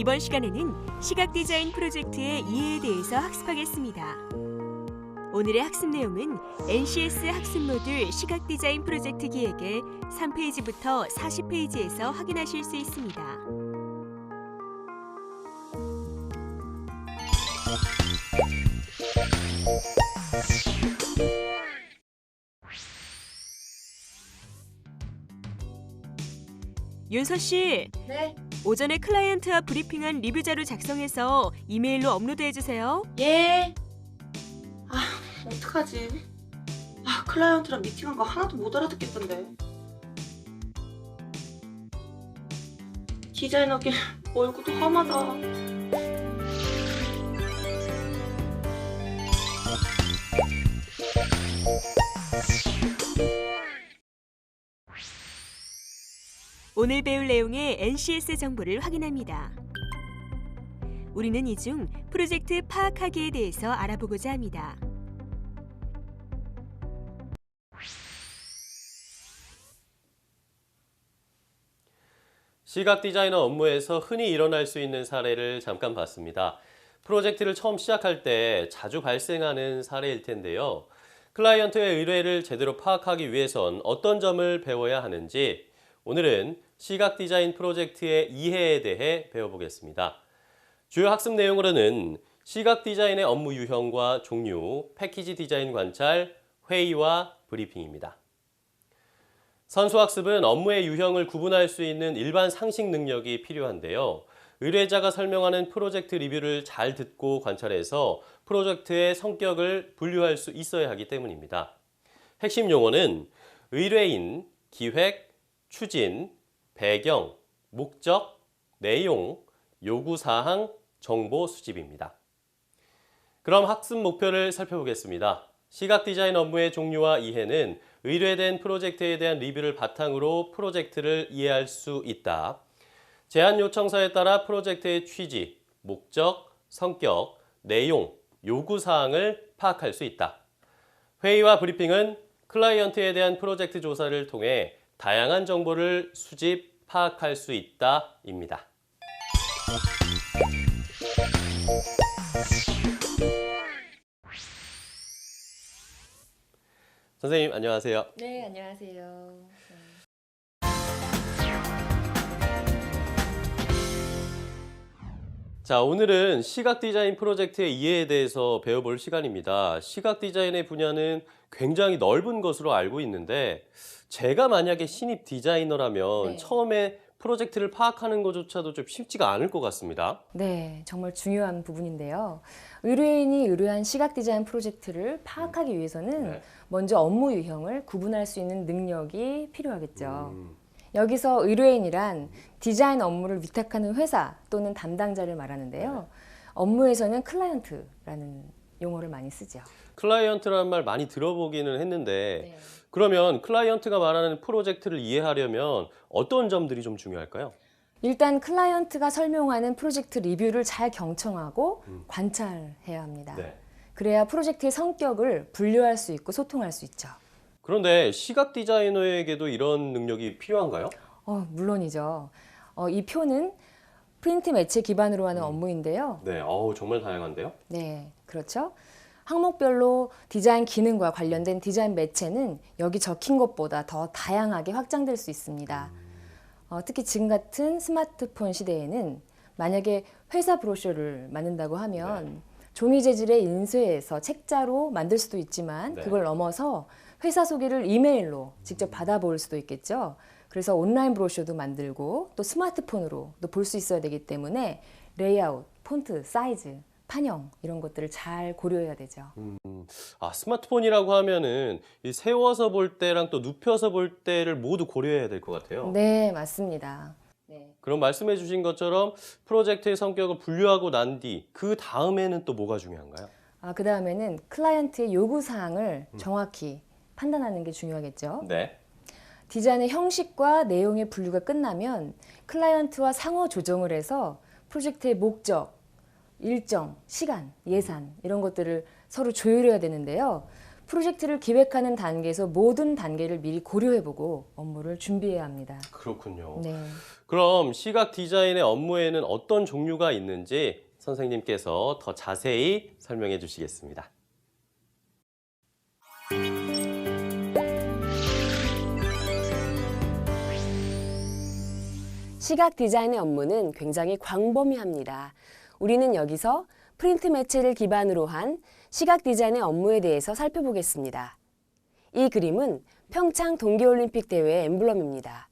이번 시간에는 시각 디자인 프로젝트의 이해에 대해서 학습하겠습니다. 오늘의 학습 내용은 NCS 학습 모듈 시각 디자인 프로젝트 기획의 3페이지부터 40페이지에서 확인하실 수 있습니다. 윤서 씨, 네. 오전에 클라이언트와 브리핑한 리뷰 자료 작성해서 이메일로 업로드해 주세요. 예. 어떡하지? 클라이언트랑 미팅한 거 하나도 못 알아듣겠던데. 디자이너길 얼굴도 험하다. 오늘 배울 내용의 NCS 정보를 확인합니다. 우리는 이 중 프로젝트 파악하기에 대해서 알아보고자 합니다. 시각 디자이너 업무에서 흔히 일어날 수 있는 사례를 잠깐 봤습니다. 프로젝트를 처음 시작할 때 자주 발생하는 사례일 텐데요. 클라이언트의 의뢰를 제대로 파악하기 위해선 어떤 점을 배워야 하는지 오늘은 시각 디자인 프로젝트의 이해에 대해 배워보겠습니다. 주요 학습 내용으로는 시각 디자인의 업무 유형과 종류, 패키지 디자인 관찰, 회의와 브리핑입니다. 선수학습은 업무의 유형을 구분할 수 있는 일반 상식 능력이 필요한데요. 의뢰자가 설명하는 프로젝트 리뷰를 잘 듣고 관찰해서 프로젝트의 성격을 분류할 수 있어야 하기 때문입니다. 핵심 용어는 의뢰인, 기획, 추진, 배경, 목적, 내용, 요구사항, 정보 수집입니다. 그럼 학습 목표를 살펴보겠습니다. 시각 디자인 업무의 종류와 이해는 의뢰된 프로젝트에 대한 리뷰를 바탕으로 프로젝트를 이해할 수 있다. 제안 요청서에 따라 프로젝트의 취지, 목적, 성격, 내용, 요구사항을 파악할 수 있다. 회의와 브리핑은 클라이언트에 대한 프로젝트 조사를 통해 다양한 정보를 수집, 파악할 수 있다입니다. 선생님 안녕하세요. 네, 안녕하세요. 자, 오늘은 시각 디자인 프로젝트의 이해에 대해서 배워볼 시간입니다. 시각 디자인의 분야는 굉장히 넓은 것으로 알고 있는데 제가 만약에 신입 디자이너라면 네. 처음에 프로젝트를 파악하는 것조차도 좀 쉽지가 않을 것 같습니다. 네, 정말 중요한 부분인데요. 의뢰인이 의뢰한 시각 디자인 프로젝트를 파악하기 위해서는 네. 먼저 업무 유형을 구분할 수 있는 능력이 필요하겠죠. 음. 여기서 의뢰인이란 디자인 업무를 위탁하는 회사 또는 담당자를 말하는데요. 업무에서는 클라이언트라는 용어를 많이 쓰죠. 클라이언트라는 말 많이 들어보기는 했는데 네. 그러면 클라이언트가 말하는 프로젝트를 이해하려면 어떤 점들이 좀 중요할까요? 일단 클라이언트가 설명하는 프로젝트 리뷰를 잘 경청하고 관찰해야 합니다. 네. 그래야 프로젝트의 성격을 분류할 수 있고 소통할 수 있죠. 그런데 시각 디자이너에게도 이런 능력이 필요한가요? 물론이죠. 이 표는 프린트 매체 기반으로 하는 업무인데요. 네, 정말 다양한데요? 네, 그렇죠. 항목별로 디자인 기능과 관련된 디자인 매체는 여기 적힌 것보다 더 다양하게 확장될 수 있습니다. 특히 지금 같은 스마트폰 시대에는 만약에 회사 브로셔를 만든다고 하면 종이 재질의 인쇄해서 책자로 만들 수도 있지만 네. 그걸 넘어서 회사 소개를 이메일로 직접 받아볼 수도 있겠죠. 그래서 온라인 브로셔도 만들고 또 스마트폰으로도 볼 수 있어야 되기 때문에 레이아웃, 폰트, 사이즈, 판형 이런 것들을 잘 고려해야 되죠. 스마트폰이라고 하면은 이 세워서 볼 때랑 또 눕혀서 볼 때를 모두 고려해야 될 것 같아요. 네, 맞습니다. 네. 그럼 말씀해 주신 것처럼 프로젝트의 성격을 분류하고 난 뒤 그 다음에는 또 뭐가 중요한가요? 그 다음에는 클라이언트의 요구사항을 정확히 판단하는 게 중요하겠죠. 네. 디자인의 형식과 내용의 분류가 끝나면 클라이언트와 상호 조정을 해서 프로젝트의 목적, 일정, 시간, 예산 이런 것들을 서로 조율해야 되는데요. 프로젝트를 기획하는 단계에서 모든 단계를 미리 고려해보고 업무를 준비해야 합니다. 그렇군요. 네. 그럼 시각 디자인의 업무에는 어떤 종류가 있는지 선생님께서 더 자세히 설명해 주시겠습니다. 시각 디자인의 업무는 굉장히 광범위합니다. 우리는 여기서 프린트 매체를 기반으로 한 시각 디자인의 업무에 대해서 살펴보겠습니다. 이 그림은 평창 동계올림픽 대회의 엠블럼입니다.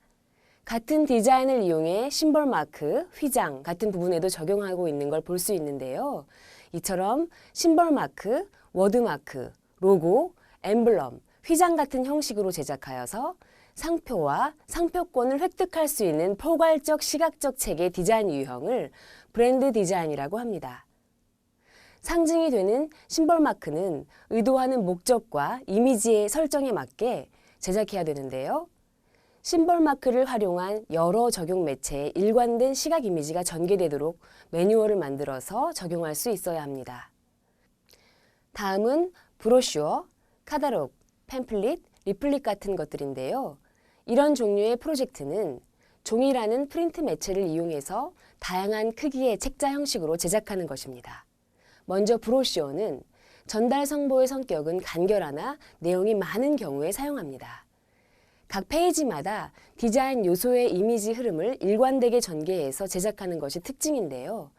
같은 디자인을 이용해 심벌 마크, 휘장 같은 부분에도 적용하고 있는 걸 볼 수 있는데요. 이처럼 심벌 마크, 워드 마크, 로고, 엠블럼, 휘장 같은 형식으로 제작하여서 상표와 상표권을 획득할 수 있는 포괄적 시각적 체계 디자인 유형을 브랜드 디자인이라고 합니다. 상징이 되는 심벌 마크는 의도하는 목적과 이미지의 설정에 맞게 제작해야 되는데요. 심벌 마크를 활용한 여러 적용 매체에 일관된 시각 이미지가 전개되도록 매뉴얼을 만들어서 적용할 수 있어야 합니다. 다음은 브로슈어, 카탈로그, 팸플릿, 리플릿 같은 것들인데요. 이런 종류의 프로젝트는 종이라는 프린트 매체를 이용해서 다양한 크기의 책자 형식으로 제작하는 것입니다. 먼저 브로슈어는 전달 성보의 성격은 간결하나 내용이 많은 경우에 사용합니다. 각 페이지마다 디자인 요소의 이미지 흐름을 일관되게 전개해서 제작하는 것이 특징인데요.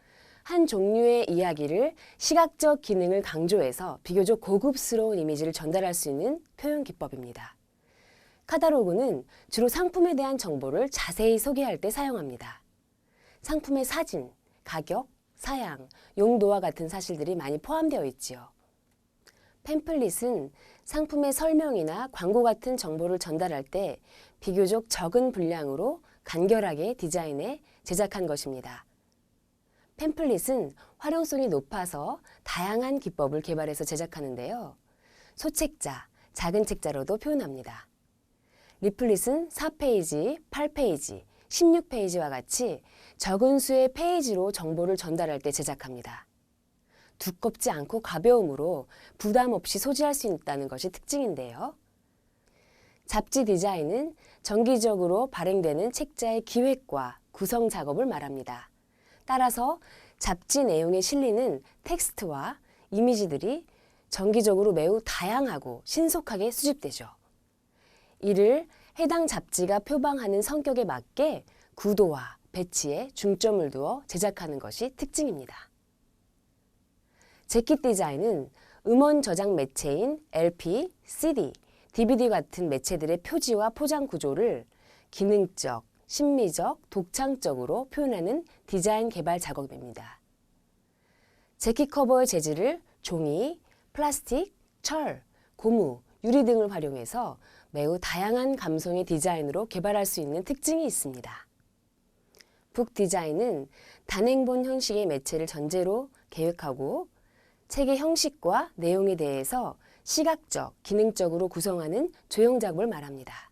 한 종류의 이야기를 시각적 기능을 강조해서 비교적 고급스러운 이미지를 전달할 수 있는 표현 기법입니다. 카탈로그는 주로 상품에 대한 정보를 자세히 소개할 때 사용합니다. 상품의 사진, 가격, 사양, 용도와 같은 사실들이 많이 포함되어 있지요. 팸플릿은 상품의 설명이나 광고 같은 정보를 전달할 때 비교적 적은 분량으로 간결하게 디자인해 제작한 것입니다. 팸플릿은 활용성이 높아서 다양한 기법을 개발해서 제작하는데요. 소책자, 작은 책자로도 표현합니다. 리플릿은 4페이지, 8페이지, 16페이지와 같이 적은 수의 페이지로 정보를 전달할 때 제작합니다. 두껍지 않고 가벼움으로 부담 없이 소지할 수 있다는 것이 특징인데요. 잡지 디자인은 정기적으로 발행되는 책자의 기획과 구성 작업을 말합니다. 따라서 잡지 내용에 실리는 텍스트와 이미지들이 정기적으로 매우 다양하고 신속하게 수집되죠. 이를 해당 잡지가 표방하는 성격에 맞게 구도와 배치에 중점을 두어 제작하는 것이 특징입니다. 재킷 디자인은 음원 저장 매체인 LP, CD, DVD 같은 매체들의 표지와 포장 구조를 기능적, 심미적, 독창적으로 표현하는 디자인 개발 작업입니다. 재킷 커버의 재질을 종이, 플라스틱, 철, 고무, 유리 등을 활용해서 매우 다양한 감성의 디자인으로 개발할 수 있는 특징이 있습니다. 북 디자인은 단행본 형식의 매체를 전제로 계획하고 책의 형식과 내용에 대해서 시각적, 기능적으로 구성하는 조형 작업을 말합니다.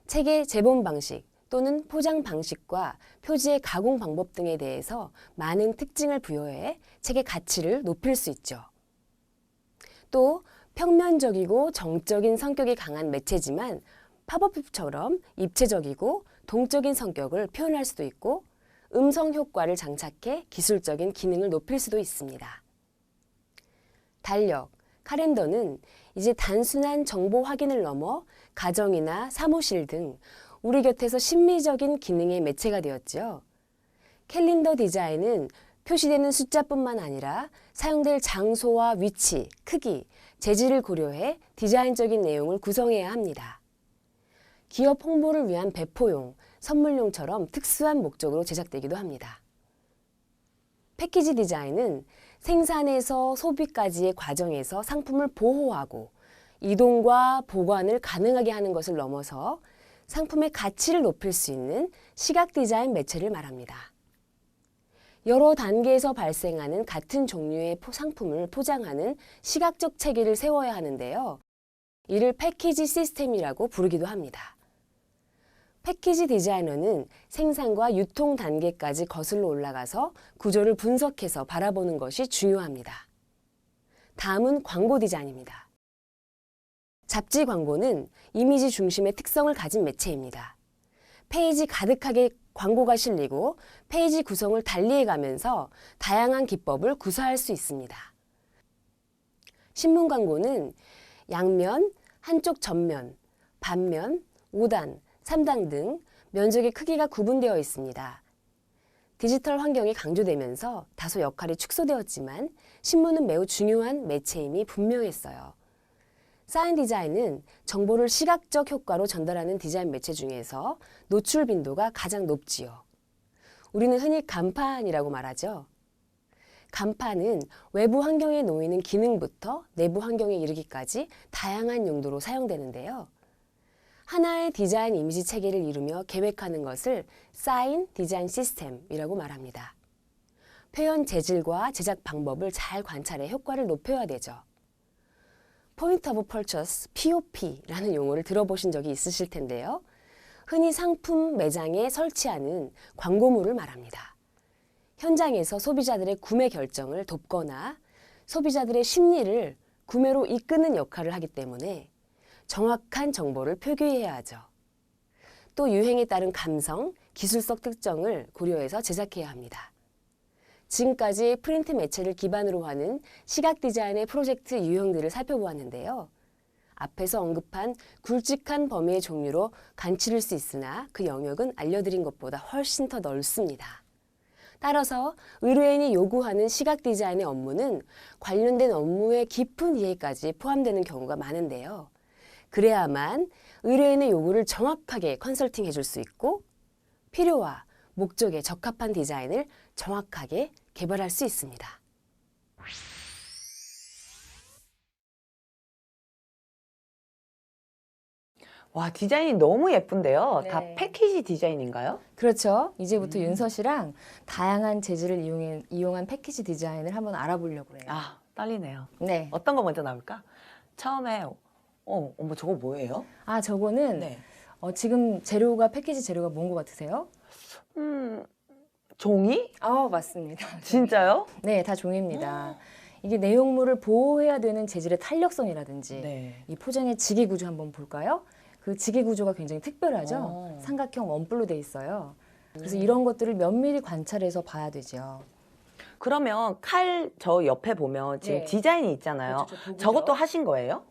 책의 재본 방식 또는 포장 방식과 표지의 가공 방법 등에 대해서 많은 특징을 부여해 책의 가치를 높일 수 있죠. 또 평면적이고 정적인 성격이 강한 매체지만 팝업처럼 입체적이고 동적인 성격을 표현할 수도 있고 음성 효과를 장착해 기술적인 기능을 높일 수도 있습니다. 달력, 카렌더는 이제 단순한 정보 확인을 넘어 가정이나 사무실 등 우리 곁에서 심미적인 기능의 매체가 되었죠. 캘린더 디자인은 표시되는 숫자뿐만 아니라 사용될 장소와 위치, 크기, 재질을 고려해 디자인적인 내용을 구성해야 합니다. 기업 홍보를 위한 배포용, 선물용처럼 특수한 목적으로 제작되기도 합니다. 패키지 디자인은 생산에서 소비까지의 과정에서 상품을 보호하고 이동과 보관을 가능하게 하는 것을 넘어서 상품의 가치를 높일 수 있는 시각 디자인 매체를 말합니다. 여러 단계에서 발생하는 같은 종류의 상품을 포장하는 시각적 체계를 세워야 하는데요. 이를 패키지 시스템이라고 부르기도 합니다. 패키지 디자이너는 생산과 유통 단계까지 거슬러 올라가서 구조를 분석해서 바라보는 것이 중요합니다. 다음은 광고 디자인입니다. 잡지 광고는 이미지 중심의 특성을 가진 매체입니다. 페이지 가득하게 광고가 실리고 페이지 구성을 달리해가면서 다양한 기법을 구사할 수 있습니다. 신문 광고는 양면, 한쪽 전면, 반면, 5단, 3단 등 면적의 크기가 구분되어 있습니다. 디지털 환경이 강조되면서 다소 역할이 축소되었지만 신문은 매우 중요한 매체임이 분명했어요. 사인 디자인은 정보를 시각적 효과로 전달하는 디자인 매체 중에서 노출 빈도가 가장 높지요. 우리는 흔히 간판이라고 말하죠. 간판은 외부 환경에 놓이는 기능부터 내부 환경에 이르기까지 다양한 용도로 사용되는데요. 하나의 디자인 이미지 체계를 이루며 계획하는 것을 사인 디자인 시스템이라고 말합니다. 표현 재질과 제작 방법을 잘 관찰해 효과를 높여야 되죠. 포인트 오브 퍼처스, POP라는 용어를 들어보신 적이 있으실 텐데요. 흔히 상품 매장에 설치하는 광고물을 말합니다. 현장에서 소비자들의 구매 결정을 돕거나 소비자들의 심리를 구매로 이끄는 역할을 하기 때문에 정확한 정보를 표기해야 하죠. 또 유행에 따른 감성, 기술적 특정을 고려해서 제작해야 합니다. 지금까지 프린트 매체를 기반으로 하는 시각 디자인의 프로젝트 유형들을 살펴보았는데요. 앞에서 언급한 굵직한 범위의 종류로 간추릴 수 있으나 그 영역은 알려드린 것보다 훨씬 더 넓습니다. 따라서 의뢰인이 요구하는 시각 디자인의 업무는 관련된 업무의 깊은 이해까지 포함되는 경우가 많은데요. 그래야만 의뢰인의 요구를 정확하게 컨설팅해 줄 수 있고 필요와 목적에 적합한 디자인을 정확하게 개발할 수 있습니다. 와, 디자인이 너무 예쁜데요. 네. 다 패키지 디자인인가요? 그렇죠. 이제부터 윤서 씨랑 다양한 재질을 이용한 패키지 디자인을 한번 알아보려고 해요. 아, 떨리네요. 네. 어떤 거 먼저 나올까? 처음에 어머 저거 뭐예요? 아, 저거는 네. 지금 재료가 패키지 재료가 뭔 것 같으세요? 종이? 맞습니다. 진짜요? 네, 다 종입니다. 이게 내용물을 보호해야 되는 재질의 탄력성이라든지 네. 이 포장의 지기 구조 한번 볼까요? 그 지기 구조가 굉장히 특별하죠. 어. 삼각형 원뿔로 돼 있어요. 그래서 이런 것들을 면밀히 관찰해서 봐야 되죠. 그러면 칼 저 옆에 보면 지금 네. 디자인이 있잖아요. 그렇죠, 도구죠. 저것도 하신 거예요?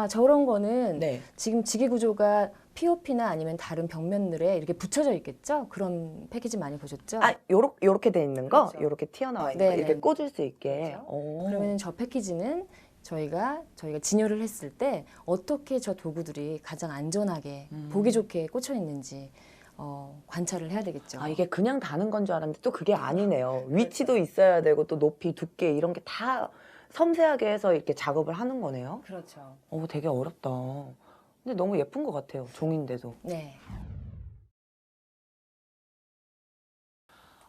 저런 거는 네. 지금 지기 구조가 POP나 아니면 다른 벽면들에 이렇게 붙여져 있겠죠? 그런 패키지 많이 보셨죠? 아, 요렇게 돼 있는 거? 그렇죠. 요렇게 튀어나와 있는 네, 거? 이렇게 네. 꽂을 수 있게. 그렇죠. 오. 그러면 저 패키지는 저희가 진열을 했을 때 어떻게 저 도구들이 가장 안전하게 보기 좋게 꽂혀 있는지 관찰을 해야 되겠죠. 아, 이게 그냥 다는 건 줄 알았는데 또 그게 아니네요. 위치도 있어야 되고 또 높이, 두께 이런 게 다 섬세하게 해서 이렇게 작업을 하는 거네요. 그렇죠. 되게 어렵다. 근데 너무 예쁜 것 같아요. 종인데도. 네.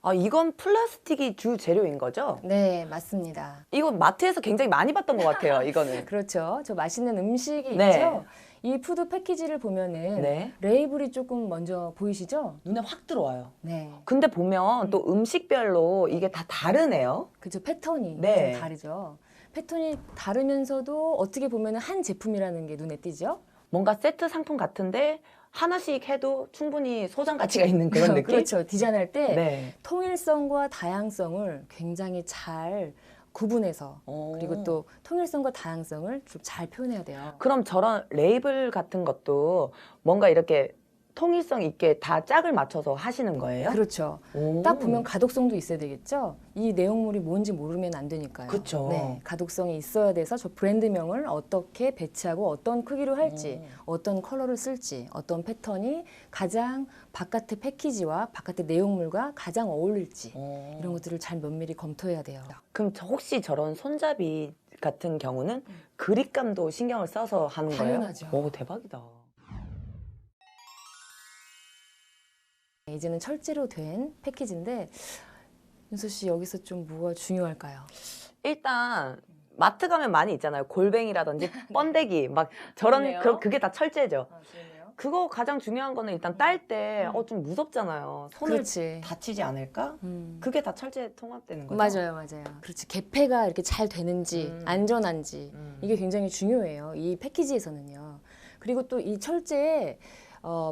아, 이건 플라스틱이 주 재료인 거죠? 네, 맞습니다. 이거 마트에서 굉장히 많이 봤던 것 같아요. 이거는. 그렇죠. 저 맛있는 음식이 네. 있죠. 이 푸드 패키지를 보면은 네. 레이블이 조금 먼저 보이시죠? 눈에 확 들어와요. 네. 근데 보면 또 음식별로 이게 다 다르네요. 그죠. 패턴이 네. 좀 다르죠. 패턴이 다르면서도 어떻게 보면 한 제품이라는 게 눈에 띄죠. 뭔가 세트 상품 같은데 하나씩 해도 충분히 소장 가치가 있는 그런 느낌? 그렇죠. 디자인할 때 네. 통일성과 다양성을 굉장히 잘 구분해서 그리고 또 통일성과 다양성을 좀 잘 표현해야 돼요. 그럼 저런 레이블 같은 것도 뭔가 이렇게 통일성 있게 다 짝을 맞춰서 하시는 거예요? 그렇죠. 오. 딱 보면 가독성도 있어야 되겠죠. 이 내용물이 뭔지 모르면 안 되니까요. 그쵸. 네, 가독성이 있어야 돼서 저 브랜드명을 어떻게 배치하고 어떤 크기로 할지, 어떤 컬러를 쓸지, 어떤 패턴이 가장 바깥의 패키지와 바깥의 내용물과 가장 어울릴지 이런 것들을 잘 면밀히 검토해야 돼요. 그럼 혹시 저런 손잡이 같은 경우는 그립감도 신경을 써서 하는 거예요? 당연하죠. 오, 대박이다. 이제는 철제로 된 패키지인데 윤서 씨 여기서 좀 뭐가 중요할까요? 일단 마트 가면 많이 있잖아요. 골뱅이라든지 번데기 막 저런 그러네요. 그게 다 철제죠. 그러네요. 그거 가장 중요한 거는 일단 딸 때 좀 무섭잖아요. 손을 그렇지. 다치지 않을까? 음. 그게 다 철제에 통합되는 거죠? 맞아요, 맞아요. 그렇지. 개폐가 이렇게 잘 되는지 안전한지 이게 굉장히 중요해요. 이 패키지에서는요. 그리고 또 이 철제에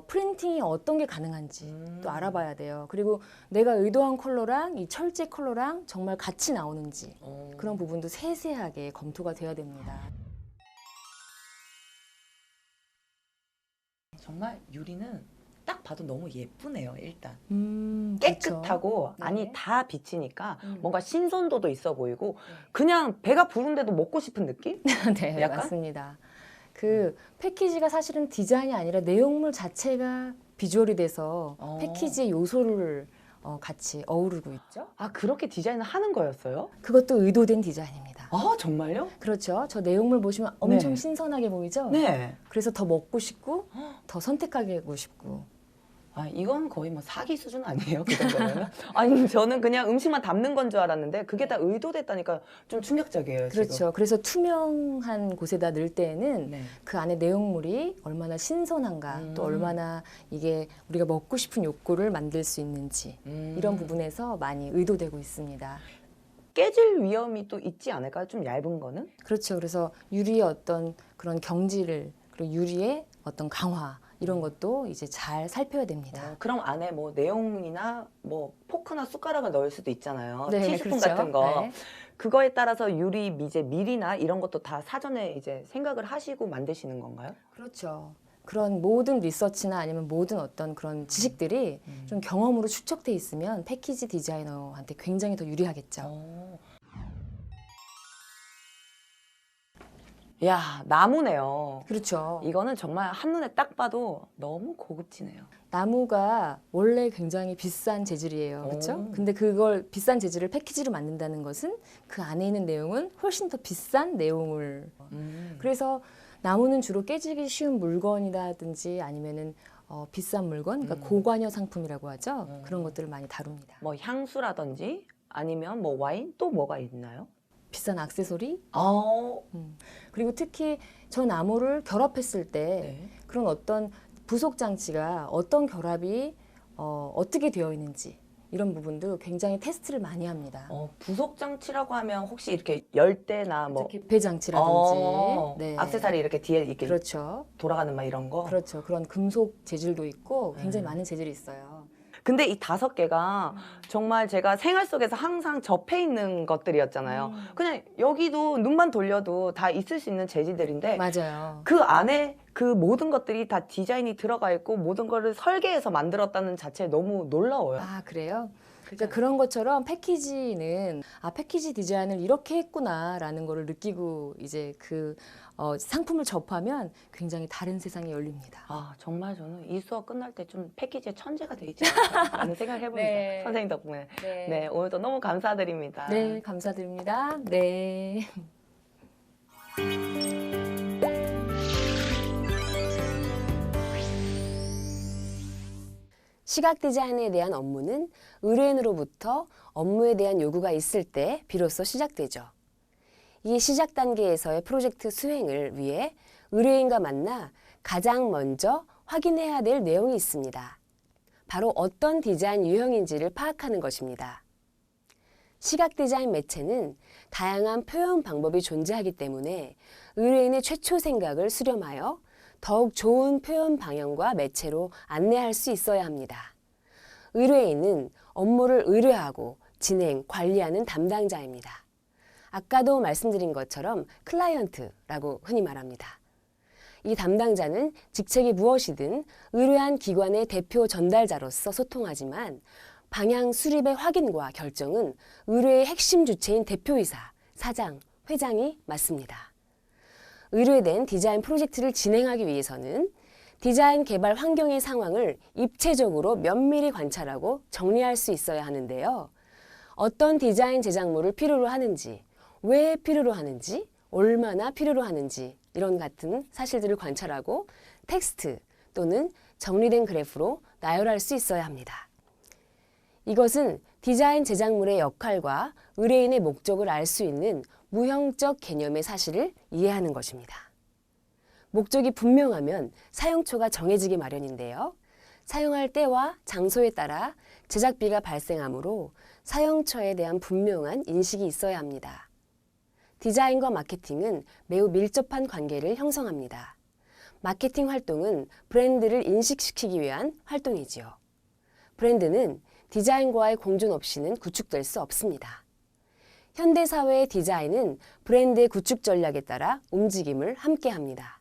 프린팅이 어떤 게 가능한지 또 알아봐야 돼요. 그리고 내가 의도한 컬러랑 이 철제 컬러랑 정말 같이 나오는지 그런 부분도 세세하게 검토가 돼야 됩니다. 정말 유리는 딱 봐도 너무 예쁘네요, 일단. 그렇죠. 깨끗하고 네. 안이 다 비치니까 음. 뭔가 신선도도 있어 보이고 그냥 배가 부른데도 먹고 싶은 느낌? 네, 약간? 맞습니다. 그 패키지가 사실은 디자인이 아니라 내용물 자체가 비주얼이 돼서 패키지의 요소를 같이 어우르고 있죠. 아, 그렇게 디자인을 하는 거였어요? 그것도 의도된 디자인입니다. 아, 정말요? 그렇죠. 저 내용물 보시면 엄청 네. 신선하게 보이죠? 네. 그래서 더 먹고 싶고 더 선택하게 하고 싶고. 아, 이건 거의 뭐 사기 수준 아니에요? 그 정도면? 아니, 저는 그냥 음식만 담는 건 줄 알았는데 그게 다 의도됐다니까 좀 충격적이에요, 그렇죠. 지금. 그래서 투명한 곳에다 넣을 때에는 네. 그 안에 내용물이 얼마나 신선한가 또 얼마나 이게 우리가 먹고 싶은 욕구를 만들 수 있는지 이런 부분에서 많이 의도되고 있습니다. 깨질 위험이 또 있지 않을까요? 좀 얇은 거는? 그렇죠. 그래서 유리의 어떤 그런 경지를 그리고 유리의 어떤 강화 이런 것도 이제 잘 살펴야 됩니다. 그럼 안에 뭐 내용이나 뭐 포크나 숟가락을 넣을 수도 있잖아요. 네, 티스푼 그렇죠. 같은 거. 네. 그거에 따라서 유리 미제 밀이나 이런 것도 다 사전에 이제 생각을 하시고 만드시는 건가요? 그렇죠. 그런 모든 리서치나 아니면 모든 어떤 그런 지식들이 좀 경험으로 축적돼 있으면 패키지 디자이너한테 굉장히 더 유리하겠죠. 야, 나무네요. 그렇죠. 이거는 정말 한눈에 딱 봐도 너무 고급지네요. 나무가 원래 굉장히 비싼 재질이에요. 그렇죠? 근데 그걸 비싼 재질을 패키지로 만든다는 것은 그 안에 있는 내용은 훨씬 더 비싼 내용을 그래서 나무는 주로 깨지기 쉬운 물건이라든지 아니면은 비싼 물건, 그러니까 고관여 상품이라고 하죠. 그런 것들을 많이 다룹니다. 뭐 향수라든지 아니면 뭐 와인 또 뭐가 있나요? 비싼 액세서리, 어, 그리고 특히 저 나무를 결합했을 때 네. 그런 어떤 부속 장치가 어떤 결합이 어떻게 되어 있는지 이런 부분도 굉장히 테스트를 많이 합니다. 부속 장치라고 하면 혹시 이렇게 열 때나 뭐 개폐 장치라든지, 네. 액세서리 이렇게 뒤에 이렇게 그렇죠, 돌아가는 막 이런 거. 그렇죠. 그런 금속 재질도 있고 굉장히 많은 재질이 있어요. 근데 이 5개가 정말 제가 생활 속에서 항상 접해 있는 것들이었잖아요. 그냥 여기도 눈만 돌려도 다 있을 수 있는 재질들인데 맞아요. 그 안에 그 모든 것들이 다 디자인이 들어가 있고 모든 거를 설계해서 만들었다는 자체에 너무 놀라워요. 아, 그래요? 그러니까 그런 것처럼 패키지는 패키지 디자인을 이렇게 했구나라는 거를 느끼고 이제 그 상품을 접하면 굉장히 다른 세상이 열립니다. 아, 정말 저는 이 수업 끝날 때 좀 패키지의 천재가 돼 있지 않을까라는 생각을 해봅니다. 네. 선생님 덕분에. 네. 네, 오늘도 너무 감사드립니다. 네, 감사드립니다. 네. 시각 디자인에 대한 업무는 의뢰인으로부터 업무에 대한 요구가 있을 때 비로소 시작되죠. 이 시작 단계에서의 프로젝트 수행을 위해 의뢰인과 만나 가장 먼저 확인해야 될 내용이 있습니다. 바로 어떤 디자인 유형인지를 파악하는 것입니다. 시각 디자인 매체는 다양한 표현 방법이 존재하기 때문에 의뢰인의 최초 생각을 수렴하여 더욱 좋은 표현 방향과 매체로 안내할 수 있어야 합니다. 의뢰인은 업무를 의뢰하고 진행, 관리하는 담당자입니다. 아까도 말씀드린 것처럼 클라이언트라고 흔히 말합니다. 이 담당자는 직책이 무엇이든 의뢰한 기관의 대표 전달자로서 소통하지만 방향 수립의 확인과 결정은 의뢰의 핵심 주체인 대표이사, 사장, 회장이 맡습니다. 의뢰된 디자인 프로젝트를 진행하기 위해서는 디자인 개발 환경의 상황을 입체적으로 면밀히 관찰하고 정리할 수 있어야 하는데요. 어떤 디자인 제작물을 필요로 하는지, 왜 필요로 하는지, 얼마나 필요로 하는지 이런 같은 사실들을 관찰하고 텍스트 또는 정리된 그래프로 나열할 수 있어야 합니다. 이것은 디자인 제작물의 역할과 의뢰인의 목적을 알 수 있는 무형적 개념의 사실을 이해하는 것입니다. 목적이 분명하면 사용처가 정해지기 마련인데요. 사용할 때와 장소에 따라 제작비가 발생하므로 사용처에 대한 분명한 인식이 있어야 합니다. 디자인과 마케팅은 매우 밀접한 관계를 형성합니다. 마케팅 활동은 브랜드를 인식시키기 위한 활동이지요. 브랜드는 디자인과의 공존 없이는 구축될 수 없습니다. 현대사회의 디자인은 브랜드의 구축 전략에 따라 움직임을 함께합니다.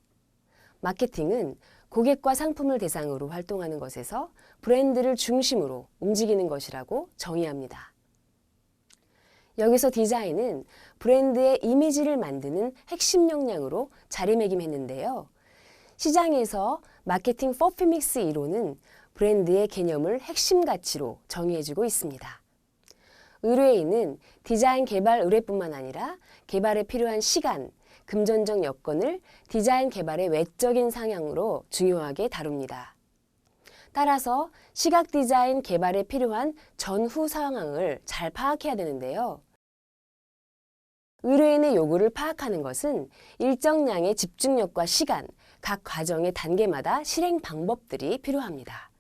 마케팅은 고객과 상품을 대상으로 활동하는 것에서 브랜드를 중심으로 움직이는 것이라고 정의합니다. 여기서 디자인은 브랜드의 이미지를 만드는 핵심 역량으로 자리매김했는데요. 시장에서 마케팅 퍼포믹스 이론은 브랜드의 개념을 핵심 가치로 정의해주고 있습니다. 의뢰인은 디자인 개발 의뢰뿐만 아니라 개발에 필요한 시간, 금전적 여건을 디자인 개발의 외적인 상향으로 중요하게 다룹니다. 따라서 시각 디자인 개발에 필요한 전후 상황을 잘 파악해야 되는데요. 의뢰인의 요구를 파악하는 것은 일정량의 집중력과 시간, 각 과정의 단계마다 실행 방법들이 필요합니다.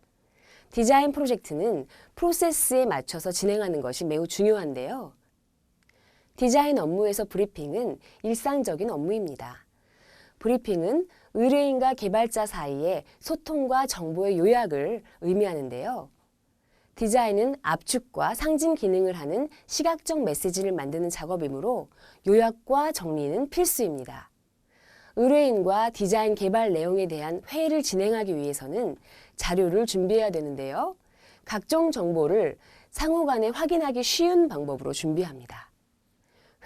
디자인 프로젝트는 프로세스에 맞춰서 진행하는 것이 매우 중요한데요. 디자인 업무에서 브리핑은 일상적인 업무입니다. 브리핑은 의뢰인과 개발자 사이의 소통과 정보의 요약을 의미하는데요. 디자인은 압축과 상징 기능을 하는 시각적 메시지를 만드는 작업이므로 요약과 정리는 필수입니다. 의뢰인과 디자인 개발 내용에 대한 회의를 진행하기 위해서는 자료를 준비해야 되는데요. 각종 정보를 상호간에 확인하기 쉬운 방법으로 준비합니다.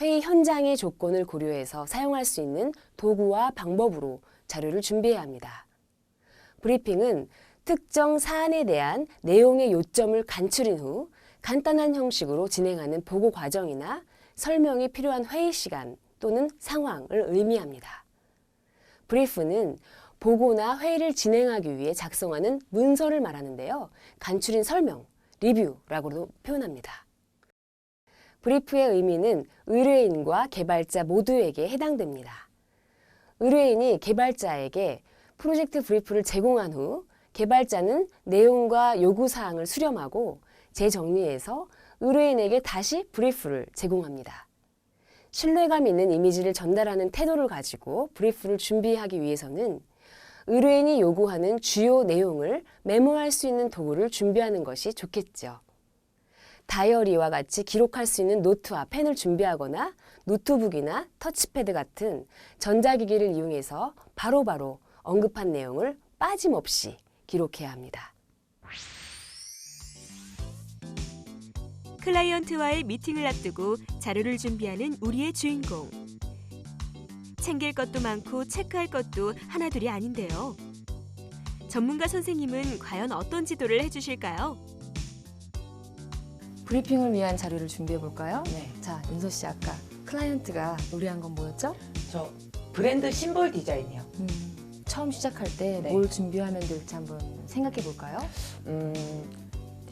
회의 현장의 조건을 고려해서 사용할 수 있는 도구와 방법으로 자료를 준비해야 합니다. 브리핑은 특정 사안에 대한 내용의 요점을 간추린 후 간단한 형식으로 진행하는 보고 과정이나 설명이 필요한 회의 시간 또는 상황을 의미합니다. 브리프는 보고나 회의를 진행하기 위해 작성하는 문서를 말하는데요. 간추린 설명, 리뷰라고도 표현합니다. 브리프의 의미는 의뢰인과 개발자 모두에게 해당됩니다. 의뢰인이 개발자에게 프로젝트 브리프를 제공한 후 개발자는 내용과 요구사항을 수렴하고 재정리해서 의뢰인에게 다시 브리프를 제공합니다. 신뢰감 있는 이미지를 전달하는 태도를 가지고 브리프를 준비하기 위해서는 의뢰인이 요구하는 주요 내용을 메모할 수 있는 도구를 준비하는 것이 좋겠죠. 다이어리와 같이 기록할 수 있는 노트와 펜을 준비하거나 노트북이나 터치패드 같은 전자기기를 이용해서 바로바로 언급한 내용을 빠짐없이 기록해야 합니다. 클라이언트와의 미팅을 앞두고 자료를 준비하는 우리의 주인공. 챙길 것도 많고 체크할 것도 하나둘이 아닌데요. 전문가 선생님은 과연 어떤 지도를 해주실까요? 브리핑을 위한 자료를 준비해 볼까요? 네. 자, 윤서 씨 아까 클라이언트가 의뢰한 건 뭐였죠? 저 브랜드 심볼 디자인이요. 처음 시작할 때 네. 뭘 준비하면 될지 한번 생각해 볼까요?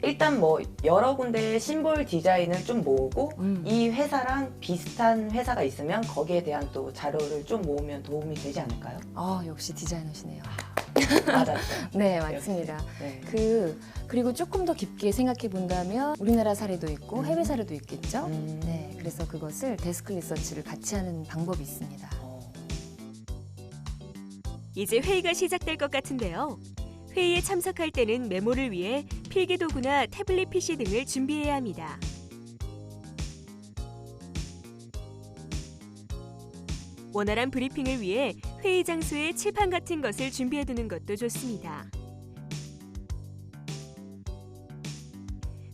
일단 뭐 여러 군데의 심볼 디자인을 좀 모으고 이 회사랑 비슷한 회사가 있으면 거기에 대한 또 자료를 좀 모으면 도움이 되지 않을까요? 역시 디자이너시네요. 맞았어요. 네, 맞습니다. 네. 그리고 조금 더 깊게 생각해 본다면 우리나라 사례도 있고 해외 사례도 있겠죠? 네, 그래서 그것을 데스크 리서치를 같이 하는 방법이 있습니다. 이제 회의가 시작될 것 같은데요. 회의에 참석할 때는 메모를 위해 필기도구나 태블릿 PC 등을 준비해야 합니다. 원활한 브리핑을 위해 회의 장소에 칠판 같은 것을 준비해두는 것도 좋습니다.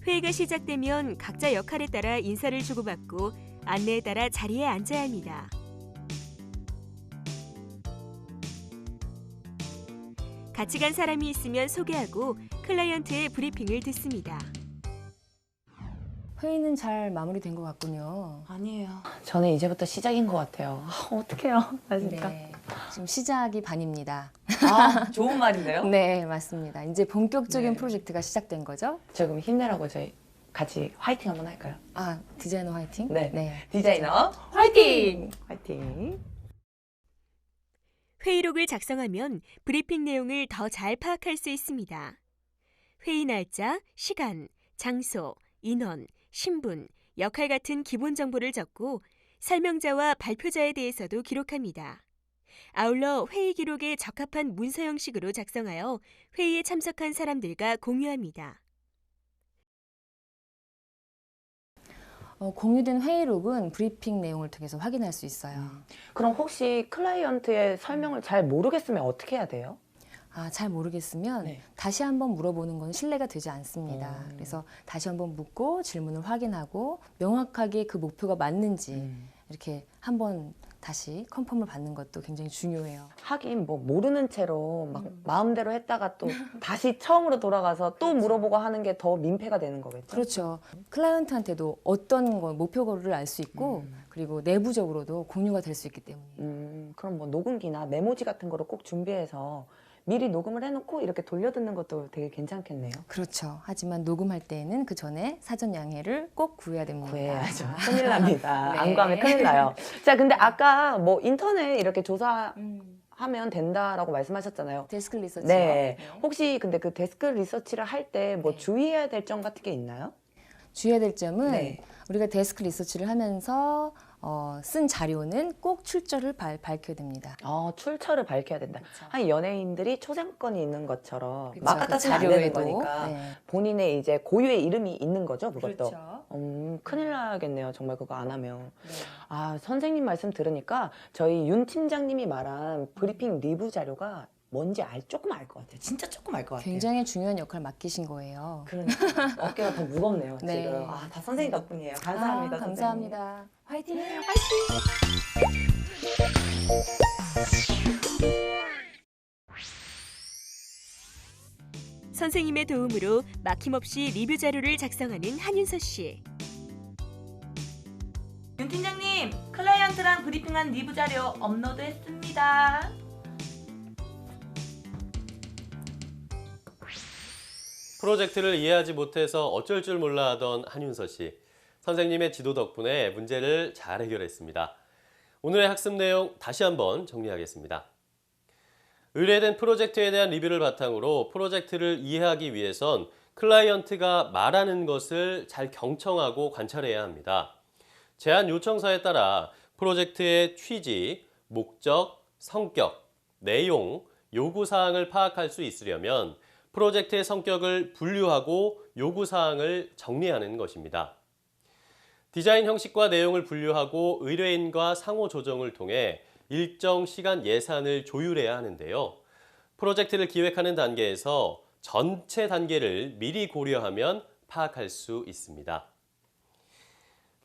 회의가 시작되면 각자 역할에 따라 인사를 주고받고 안내에 따라 자리에 앉아야 합니다. 같이 간 사람이 있으면 소개하고 클라이언트의 브리핑을 듣습니다. 회의는 잘 마무리된 것 같군요. 아니에요. 저는 이제부터 시작인 것 같아요. 어떡해요. 나 진짜. 네, 지금 시작이 반입니다. 좋은 말인데요? 네, 맞습니다. 이제 본격적인 네. 프로젝트가 시작된 거죠? 저 그럼 힘내라고 저희 같이 화이팅 한번 할까요? 디자이너 화이팅? 네. 디자이너 화이팅! 화이팅! 회의록을 작성하면 브리핑 내용을 더 잘 파악할 수 있습니다. 회의 날짜, 시간, 장소, 인원, 신분, 역할 같은 기본 정보를 적고 설명자와 발표자에 대해서도 기록합니다. 아울러 회의 기록에 적합한 문서 형식으로 작성하여 회의에 참석한 사람들과 공유합니다. 공유된 회의록은 브리핑 내용을 통해서 확인할 수 있어요. 그럼 혹시 클라이언트의 설명을 잘 모르겠으면 어떻게 해야 돼요? 잘 모르겠으면 네. 다시 한번 물어보는 건 신뢰가 되지 않습니다. 그래서 다시 한번 묻고 질문을 확인하고 명확하게 그 목표가 맞는지 이렇게 한번 다시 컨펌을 받는 것도 굉장히 중요해요. 하긴 뭐 모르는 채로 막 마음대로 했다가 또 다시 처음으로 돌아가서 또 물어보고 하는 게 더 민폐가 되는 거겠죠? 그렇죠. 클라이언트한테도 어떤 거 목표를 알 수 있고 그리고 내부적으로도 공유가 될 수 있기 때문이에요. 그럼 뭐 녹음기나 메모지 같은 거를 꼭 준비해서 미리 녹음을 해놓고 이렇게 돌려듣는 것도 되게 괜찮겠네요. 그렇죠. 하지만 녹음할 때에는 그 전에 사전 양해를 꼭 구해야 됩니다. 구해야죠. 큰일 납니다. 네. 안 구하면 큰일 나요. 자, 근데 아까 뭐 인터넷 이렇게 조사하면 된다라고 말씀하셨잖아요. 데스크 리서치요. 네. 혹시 근데 그 데스크 리서치를 할 때 뭐 네. 주의해야 될 점 같은 게 있나요? 주의해야 될 점은 네. 우리가 데스크 리서치를 하면서 쓴 자료는 꼭 출처를 밝혀야 됩니다. 출처를 밝혀야 된다. 그쵸. 한 연예인들이 초상권이 있는 것처럼 그쵸. 막 갖다 그 쓰면 안 되는 자료에도. 거니까 네. 본인의 이제 고유의 이름이 있는 거죠, 그것도. 그렇죠. 큰일 나겠네요. 정말 그거 안 하면. 네. 선생님 말씀 들으니까 저희 윤 팀장님이 말한 브리핑 리뷰 자료가 뭔지 조금 알 것 같아요. 진짜 조금 알 것 같아요. 굉장히 중요한 역할을 맡기신 거예요. 그러니까 어깨가 더 무겁네요, 네. 지금. 다 선생님 덕분이에요. 감사합니다. 선생님. 감사합니다. 화이팅! 선생님의 도움으로 막힘없이 리뷰 자료를 작성하는 한윤서 씨. 윤 팀장님, 클라이언트랑 브리핑한 리뷰 자료 업로드했습니다. 프로젝트를 이해하지 못해서 어쩔 줄 몰라 하던 한윤서 씨. 선생님의 지도 덕분에 문제를 잘 해결했습니다. 오늘의 학습 내용 다시 한번 정리하겠습니다. 의뢰된 프로젝트에 대한 리뷰를 바탕으로 프로젝트를 이해하기 위해선 클라이언트가 말하는 것을 잘 경청하고 관찰해야 합니다. 제안 요청서에 따라 프로젝트의 취지, 목적, 성격, 내용, 요구사항을 파악할 수 있으려면 프로젝트의 성격을 분류하고 요구사항을 정리하는 것입니다. 디자인 형식과 내용을 분류하고 의뢰인과 상호 조정을 통해 일정 시간 예산을 조율해야 하는데요. 프로젝트를 기획하는 단계에서 전체 단계를 미리 고려하면 파악할 수 있습니다.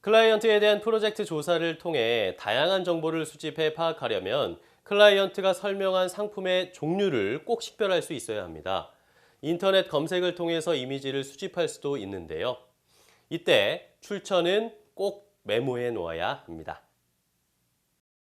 클라이언트에 대한 프로젝트 조사를 통해 다양한 정보를 수집해 파악하려면 클라이언트가 설명한 상품의 종류를 꼭 식별할 수 있어야 합니다. 인터넷 검색을 통해서 이미지를 수집할 수도 있는데요. 이때 출처는 꼭 메모해 놓아야 합니다.